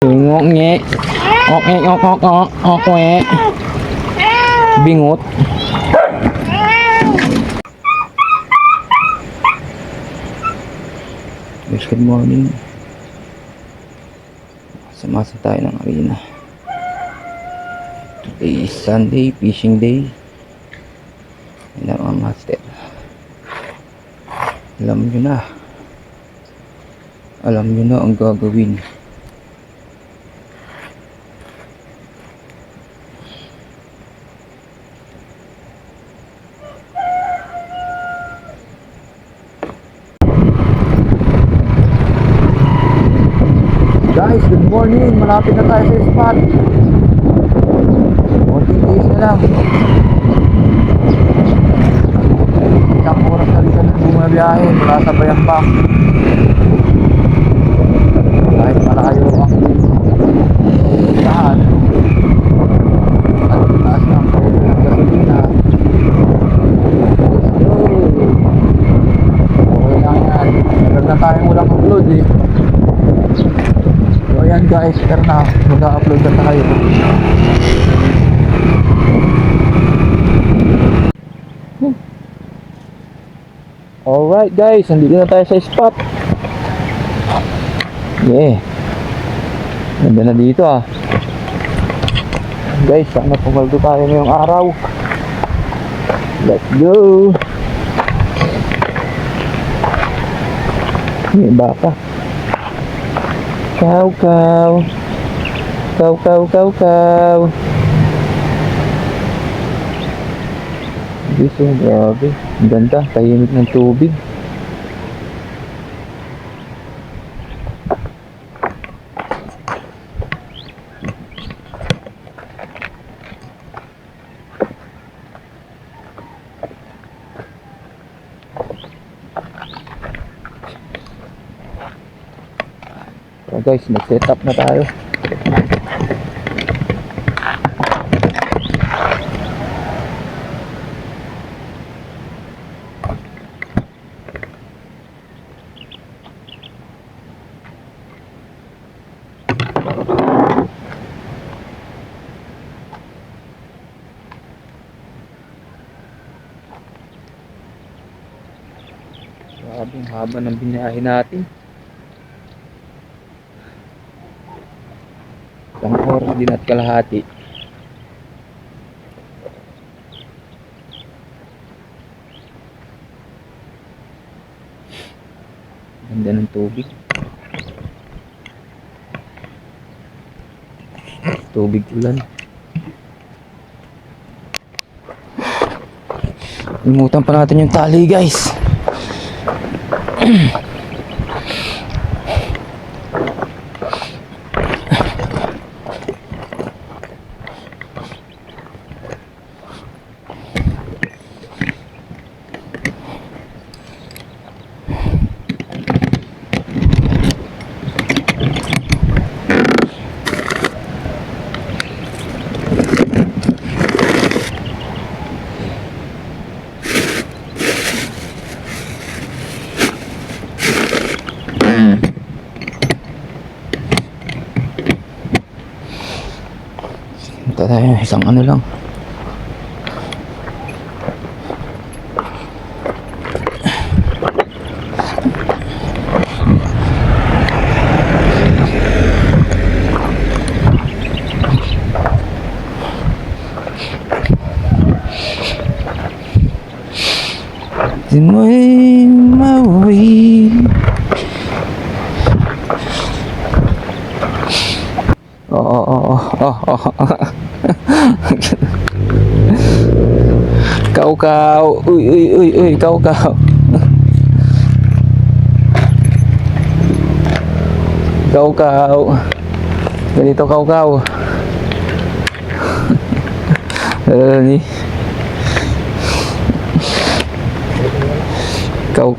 Ngok nge. Ok ok ok ok ok nge. Bingot. Yes, good morning. Samasa tayo ng arena. Today is Sunday, fishing day. Yan ang mga master. Alam nyo na ang gagawin. Guys, good morning. Malapit na tayo sa spot. Konting days na lang. Isang oras na rin kami bumabiyahe mula sa Bayambang. Kahit malayo ang lahat. At taas ng gasolina. Okay lang yan. Meron na tayong walang upload eh. So ayan guys, pero na mag-upload na tayo. Alright guys, nandito na tayo sa spot. Yeah, ganda na dito ah. Guys, sana pumaldo tayo ngayong araw. Let's go. May baka. Kaw kaw. Kaw kaw kaw kaw. Gusto, grabe. Ang ganda, tahimik ng tubig. So guys, mag-set up na tayo. Grabe, ang haba ng binahe natin. Isang oras din at kalahati. Ganda ng tubig. Tubig ulan. Limutan pa natin yung tali guys. Ito tayo, isang ano lang. Di mo'y mauwi. Oh. Kau. Uy, kau. Kau. Ganito kau. Ni. Kau.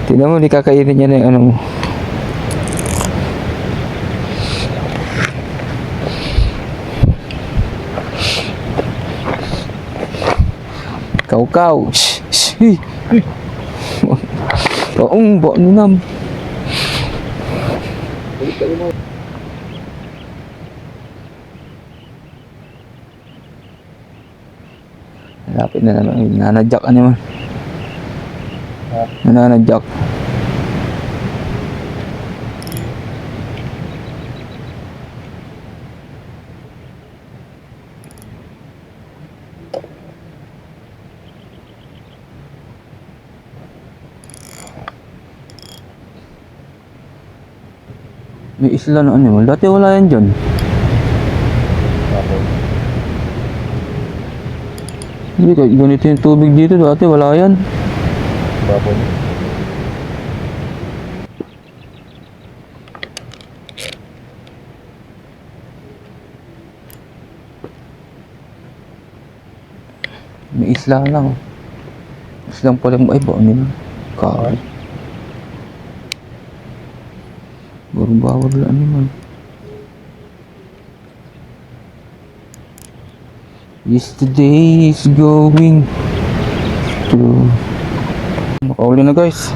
Tingnan mo, di kakainin niya na yung ano mo. Kau. Shh. Baong, ninam. Ulit kayo mo. Lapit na naman. Nanadyak ano man. Ha? Nanadyak. May isla na animal. Dati wala yan dyan. Bakit? Hindi, kahit ganito yung tubig dito. Dati wala yan. Bakit? May isla lang. Islang pala mo. Ay, ba? Ano yun? Kari. Bawal lang animal. Yesterday is going to... Makauli na guys.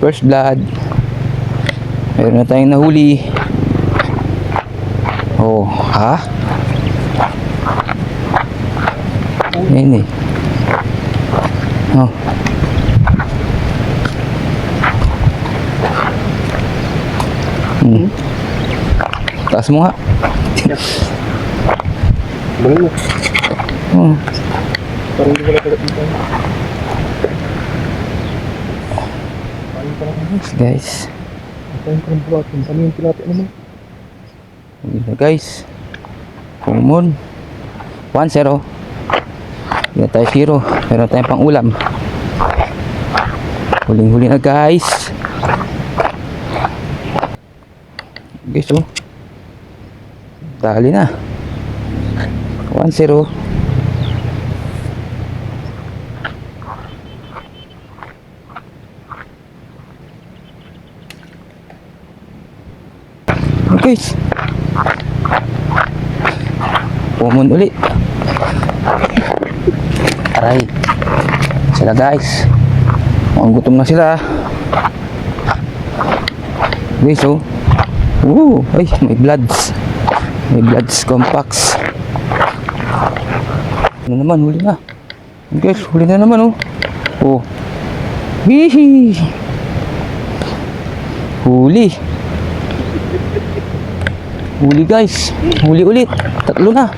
First blood. Meron na tayong nahuli. Oh, ha? Yan eh. Oh. Taas mo nga. Bangin mo. Parang hindi ko na kalat dito. Parang parang Yes, guys. parang parang platin. Saan yung tilapia naman? Huli na guys. Common. 1-0. Hindi na tayo 0. Meron tayong pang ulam. Huling-huli na guys. Guys, oh. Dali na. 1-0. Okay. Common ulit. Aray. Sila guys. Mukhang gutom na sila. Guys, oh. Ay, may bloods. May bloods compacts. Ano naman, huli na. Guys, huli na naman, oh. Oh. Hihi. Huli. Huli guys. Huli ulit. Tatlo na.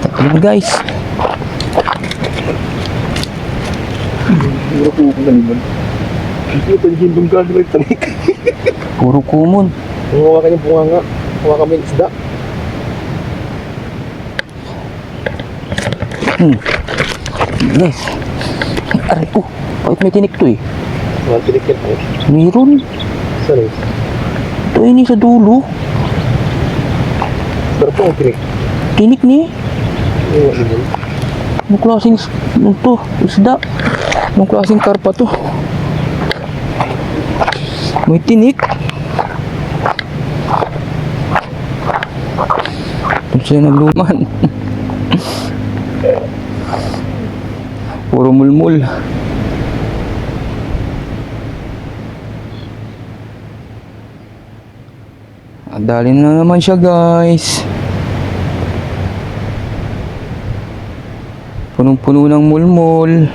Tatlo na guys. Puro po kong kaliman. Hindi ito yung hindong gano'n yung tanik. Puro common. Kung hawa kanyang bunganga, hawa kami ng isda. Guys. Aray ko. Bakit may tinik to eh? Mga tinik yan po. Meron. Saan eh? Ito ini sa dulo. Pero po ang tinik. Tinik ni. Iwan naman. Anong klaseng ano to? Isda. Anong klaseng karpa to? May tinik. Ito siya nagluman. Puro mulmul. Dali na naman siya guys. Punong-puno ng mulmul.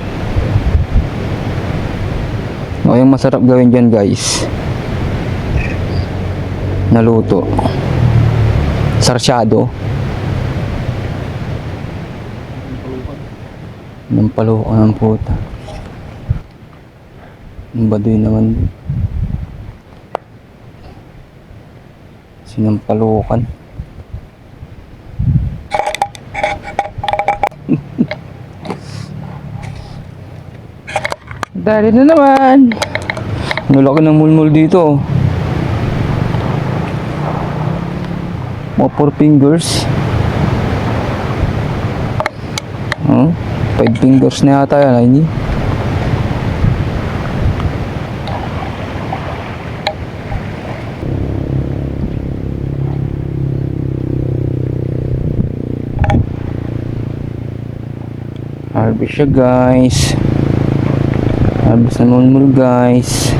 O, yung masarap gawin dyan guys, naluto sarsyado ng palukan ng puta. Ang baduy naman sinampalukan. Dali na naman. Nulaki ng mulmul dito. Mga 4 fingers. 5 fingers na yata yan. Ay, hindi. Harvest siya guys. Harvest na mulmul guys.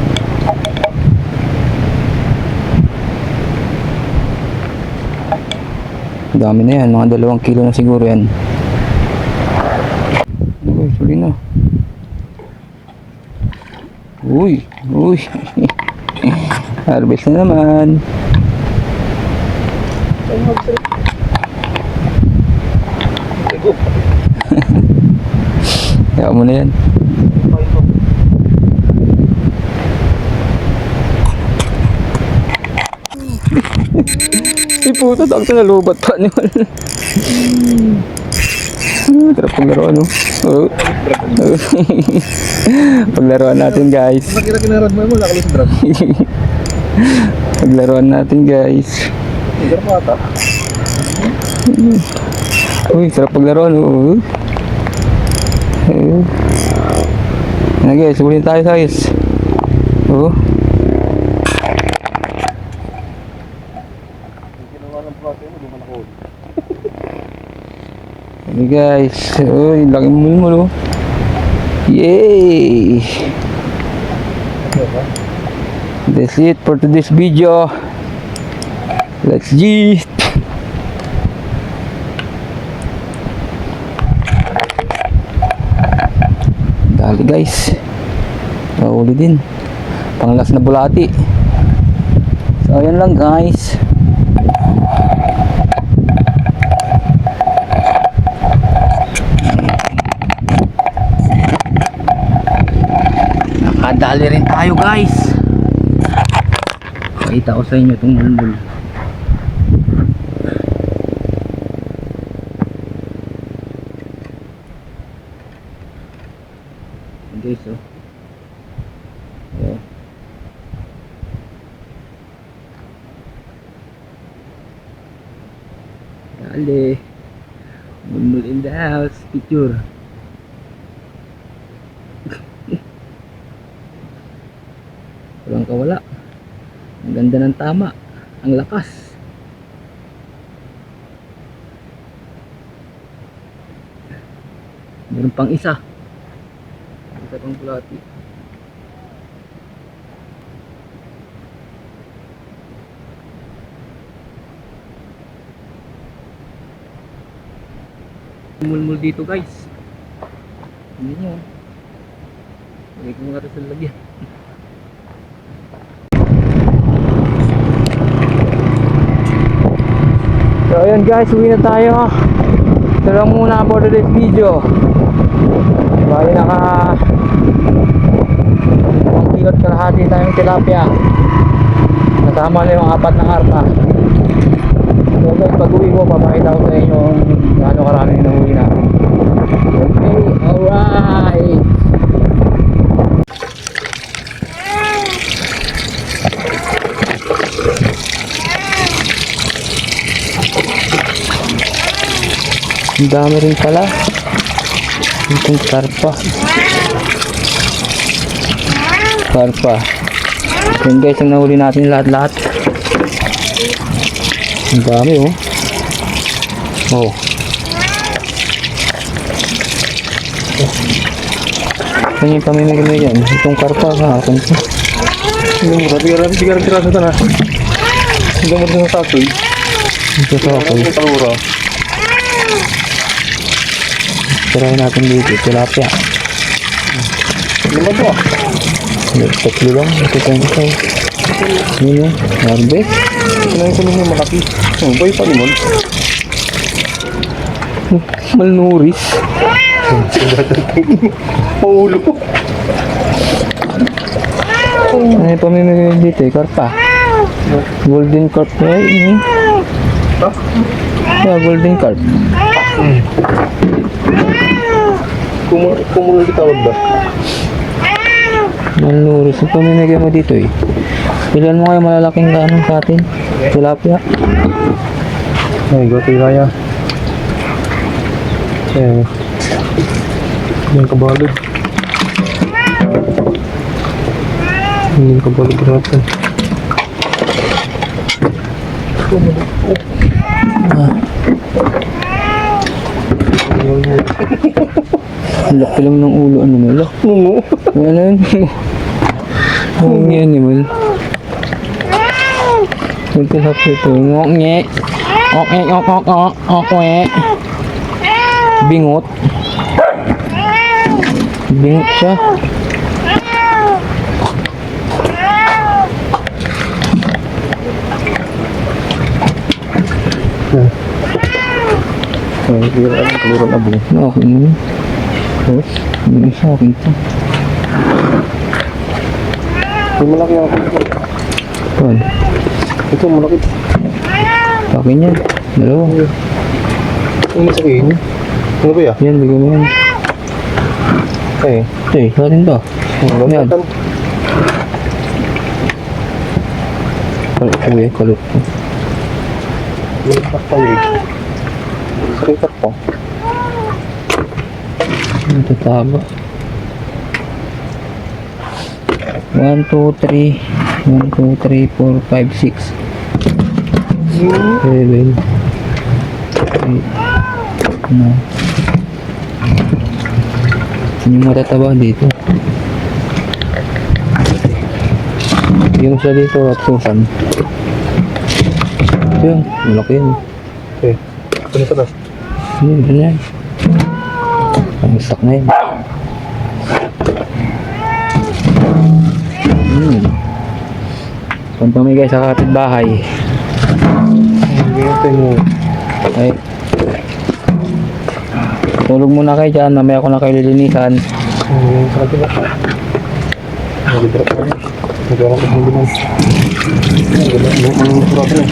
Dami na yan, mga 2 kilo na siguro yan. Uy, suli na. Uy, uy. Harvest na naman. Kaya mo na yan. Ay puto, takto na lubat pa naman. Tara paglaruan, no? Oh. Paglaruan natin guys. Nakira kinarad mo mo, lakalo sa drop. Paglaruan natin guys. Hindi mo ata. Uy, sarap paglaruan, oh. Na guys, ulit tayo guys. Oh. Hey guys, uy, laki mulmul oh. Yay! That's it for today's video. Let's eat. Dali guys. Mahuli din. Panglas na bulati. So ayan lang guys. Nakadali rin tayo guys. Pakita ko sa inyo itong mulmul. Guys, oh. Yeah. Dali. Mulmul in the house. Picture. Walang kawala. Ang ganda ng tama. Ang lakas. Meron pang isa. Isa pang bulati. Mulmul dito guys. Hindi nyo. Lagay ko nga rin sa lagyan. So ayun guys, uwi na tayo. Ito lang muna for today's video. Bali naka 1 kilo at kalahati tayong tilapia. Kasama na yung 4 na karpa. So guys, pag uwi ko, papakita ko sa inyo kung gaano karami yung nahuli namin. Okay, alright. Ang dami rin pala. Itong karpa. Karpa. Yan guys, ang nahuli natin lahat-lahat. Ang dami oh. Oh. Yan yung pamimigay mo yan. Itong karpa ha. Akin to. Hindi mo, tiga-tiga sa tanas. Hindi mo rin sa sasoy. Ito sa ako. Hindi mo talura. Tirahin natin dito. Tilapia. Hindi mo ito. Tatlo lang. Ito tayo ito. Yun yun. Harvest. Ito na yung kunin yung malaki. Boy pa limon. Malnuris. Paulo. Ano yung pamimigay dito eh? Karpa. Golden carp na yun eh. Yeah, golden carp. Kumulo ditawag ba? Malnuris. Yung pamimigay mo dito eh. Ilan mo kayo malalaking ganong sa atin? Tilapia. Ay, gote kaya. Yung kabalod. Yung kabalod natin. Ang laki lang ng ulo. Ano mo? Lak. Mungo. Ano yun? Ang animal. Ito sa ito. Ngok-nge. Ok-nge. Ok-nge. Bingot. Bingot siya. Ay, bira ang kaluran abo. Okay na yun. Hindi sa akin to. Yung malaki ang kaluran. Paul. Ito, malaki. Sa akin yan. Dalawa. Ang masakin. Ano ba yan? Yan, bigyan mo yan. Ay, Ito eh, sa atin to. ang Yan. gamitan. Kalut ko eh, kalut ko. May kakawig. Sarikat po. Ang tataba. 1, 2, 3. 1, 2, 3, 4, 5, 6. 7. 8. 9. Yung matataba dito. Yung sa dito at susan. Ito yun, malaki yun. Okay. Ano sa taas? Yun, yun yan. Ang stock na yun. Pampamigay sa kapitbahay. Ang gamitan mo. Ay. Tulog muna kayo dyan, mamaya ko na kayo lilinisan. Ang gamitan sa kanila. Nagidra pa rin. Nagdara ko hindi man. Ang gamitan mo. Ang suratan eh.